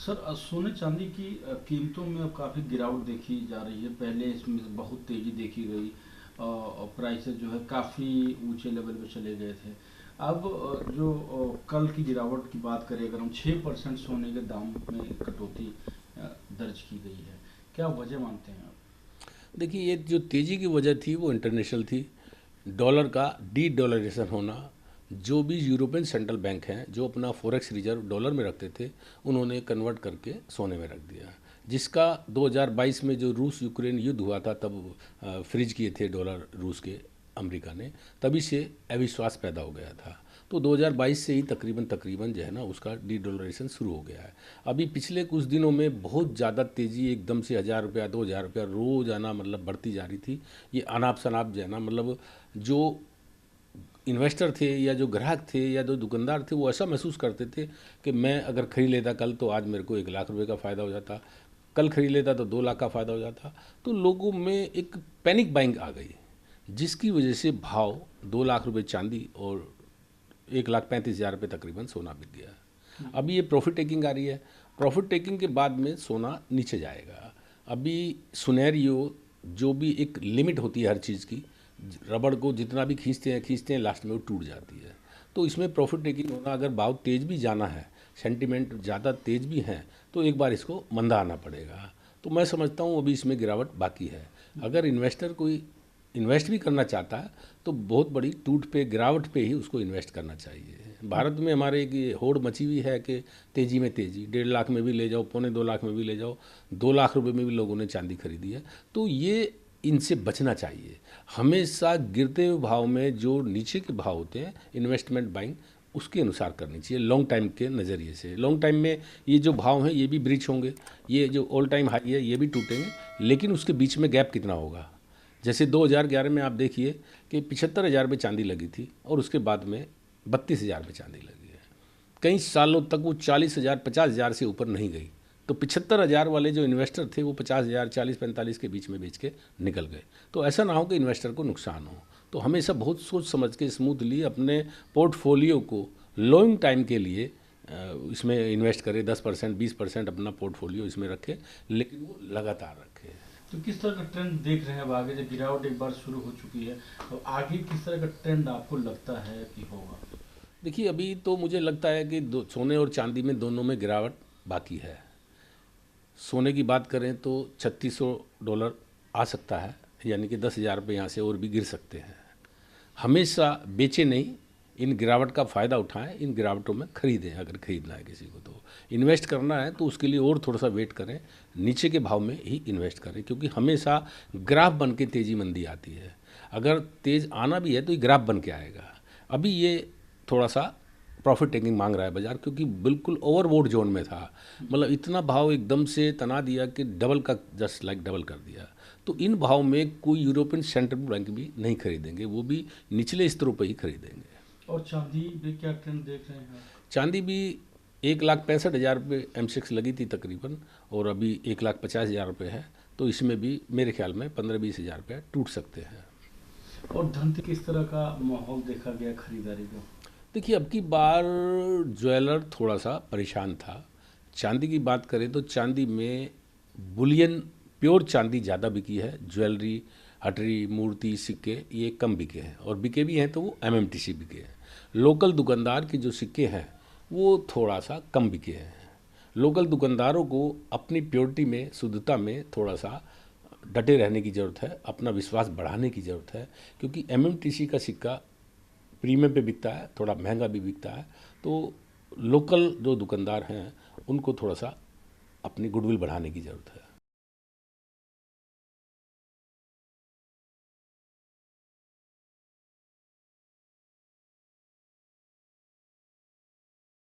Sir सोने चांदी की कीमतों में अब काफ़ी गिरावट देखी जा रही है। पहले इसमें बहुत तेज़ी देखी गई और प्राइसेस जो है काफ़ी ऊंचे लेवल पे चले गए थे। अब जो कल की गिरावट की बात करें, अगर हम 6% सोने के दाम में कटौती दर्ज की गई है, क्या वजह मानते हैं आप? देखिए, ये जो तेज़ी की वजह थी वो इंटरनेशनल थी। डॉलर का डी डॉलराइजेशन होना। जो भी यूरोपियन सेंट्रल बैंक हैं जो अपना फॉरेक्स रिजर्व डॉलर में रखते थे, उन्होंने कन्वर्ट करके सोने में रख दिया, जिसका 2022 में जो रूस यूक्रेन युद्ध हुआ था तब फ्रीज किए थे डॉलर रूस के, अमेरिका ने। तभी से अविश्वास पैदा हो गया था। तो 2022 से ही तकरीबन तकरीबन जो है ना उसका डी डॉलराइजेशन शुरू हो गया है। अभी पिछले कुछ दिनों में बहुत ज़्यादा तेज़ी, एकदम से 1000 रुपया 2000 रुपया रोज़ाना मतलब बढ़ती जा रही थी। ये अनाप शनाप जो है ना, मतलब जो इन्वेस्टर थे या जो ग्राहक थे या जो दुकानदार थे वो ऐसा महसूस करते थे कि मैं अगर खरीद लेता कल तो आज मेरे को 1 लाख रुपए का फ़ायदा हो जाता, कल खरीद लेता तो 2 लाख का फ़ायदा हो जाता। तो लोगों में एक पैनिक बाइंग आ गई, जिसकी वजह से भाव 2 लाख रुपए चांदी और 1,35,000 रुपये तकरीबन सोना बिक गया। अभी ये प्रॉफिट टेकिंग आ रही है। प्रॉफिट टेकिंग के बाद में सोना नीचे जाएगा। अभी सुनेरियो, जो भी एक लिमिट होती है हर चीज़ की, रबड़ को जितना भी खींचते हैं लास्ट में वो टूट जाती है। तो इसमें प्रॉफिट टेकिंग होना, अगर भाव तेज़ भी जाना है, सेंटिमेंट ज़्यादा तेज़ भी हैं, तो एक बार इसको मंदा आना पड़ेगा। तो मैं समझता हूँ अभी इसमें गिरावट बाकी है। अगर इन्वेस्टर कोई इन्वेस्ट भी करना चाहता है तो बहुत बड़ी टूट पे, गिरावट पे ही उसको इन्वेस्ट करना चाहिए। भारत में हमारे एक ये होड़ मची हुई है कि तेज़ी में तेज़ी, 1.5 लाख में भी ले जाओ, 2.25 लाख में भी ले जाओ, 2 लाख रुपए में भी लोगों ने चांदी खरीदी है। तो ये इनसे बचना चाहिए। हमेशा गिरते हुए भाव में जो नीचे के भाव होते हैं, इन्वेस्टमेंट बाइंग उसके अनुसार करनी चाहिए, लॉन्ग टाइम के नज़रिए से। लॉन्ग टाइम में ये जो भाव हैं ये भी ब्रीच होंगे, ये जो ऑल टाइम हाई है ये भी टूटेंगे, लेकिन उसके बीच में गैप कितना होगा। जैसे 2011 में आप देखिए कि 75,000 रुपये चांदी लगी थी और उसके बाद में 32,000 रुपये चांदी लगी है। कई सालों तक वो 40,000 50,000 से ऊपर नहीं गई। तो 75,000 वाले जो इन्वेस्टर थे वो 50,000 40-45 के बीच में बेच के निकल गए। तो ऐसा ना हो कि इन्वेस्टर को नुकसान हो। तो हमेशा बहुत सोच समझ के स्मूथली अपने पोर्टफोलियो को लॉन्ग टाइम के लिए इसमें इन्वेस्ट करें। 10% 20% अपना पोर्टफोलियो इसमें रखें, लेकिन वो लगातार रखें। तो किस तरह का ट्रेंड देख रहे हैं अब आगे? जब गिरावट एक बार शुरू हो चुकी है, तो आगे किस तरह का ट्रेंड आपको लगता है कि होगा? देखिए, अभी तो मुझे लगता है कि सोने और चांदी में दोनों में गिरावट बाकी है। सोने की बात करें तो $3600 आ सकता है, यानी कि 10,000 रुपये यहाँ से और भी गिर सकते हैं। हमेशा बेचे नहीं, इन गिरावट का फ़ायदा उठाएं, इन गिरावटों में खरीदें। अगर खरीदना है किसी को तो इन्वेस्ट करना है तो उसके लिए और थोड़ा सा वेट करें, नीचे के भाव में ही इन्वेस्ट करें, क्योंकि हमेशा ग्राफ बन के तेज़ी मंदी आती है। अगर तेज़ आना भी है तो ये ग्राफ बन के आएगा। अभी ये थोड़ा सा प्रॉफिट टेकिंग मांग रहा है बाजार, क्योंकि बिल्कुल ओवरबोट जोन में था। मतलब इतना भाव एकदम से तना दिया कि डबल का जस्ट लाइक डबल कर दिया। तो इन भाव में कोई यूरोपियन सेंट्रल बैंक भी नहीं खरीदेंगे, वो भी निचले स्तरों पर ही खरीदेंगे। और चांदी भी क्या ट्रेंड देख रहे हैं? चांदी भी 1,65,000 रुपये M6 लगी थी तकरीबन, और अभी 1,50,000 रुपये है। तो इसमें भी मेरे ख्याल में 15-20 हज़ार रुपये टूट सकते हैं। और धन से किस तरह का माहौल देखा गया खरीदारी को? देखिए, अब की बार ज्वेलर थोड़ा सा परेशान था। चांदी की बात करें तो चांदी में बुलियन प्योर चांदी ज़्यादा बिकी है। ज्वेलरी, हटरी, मूर्ति, सिक्के ये कम बिके हैं, और बिके भी हैं तो वो MMTC बिके हैं। लोकल दुकानदार के जो सिक्के हैं वो थोड़ा सा कम बिके हैं। लोकल दुकानदारों को अपनी प्योरिटी में, शुद्धता में थोड़ा सा डटे रहने की ज़रूरत है, अपना विश्वास बढ़ाने की ज़रूरत है, क्योंकि MMTC का सिक्का प्रीमियम पे बिकता है, थोड़ा महंगा भी बिकता है। तो लोकल जो दुकानदार हैं उनको थोड़ा सा अपनी गुडविल बढ़ाने की ज़रूरत है।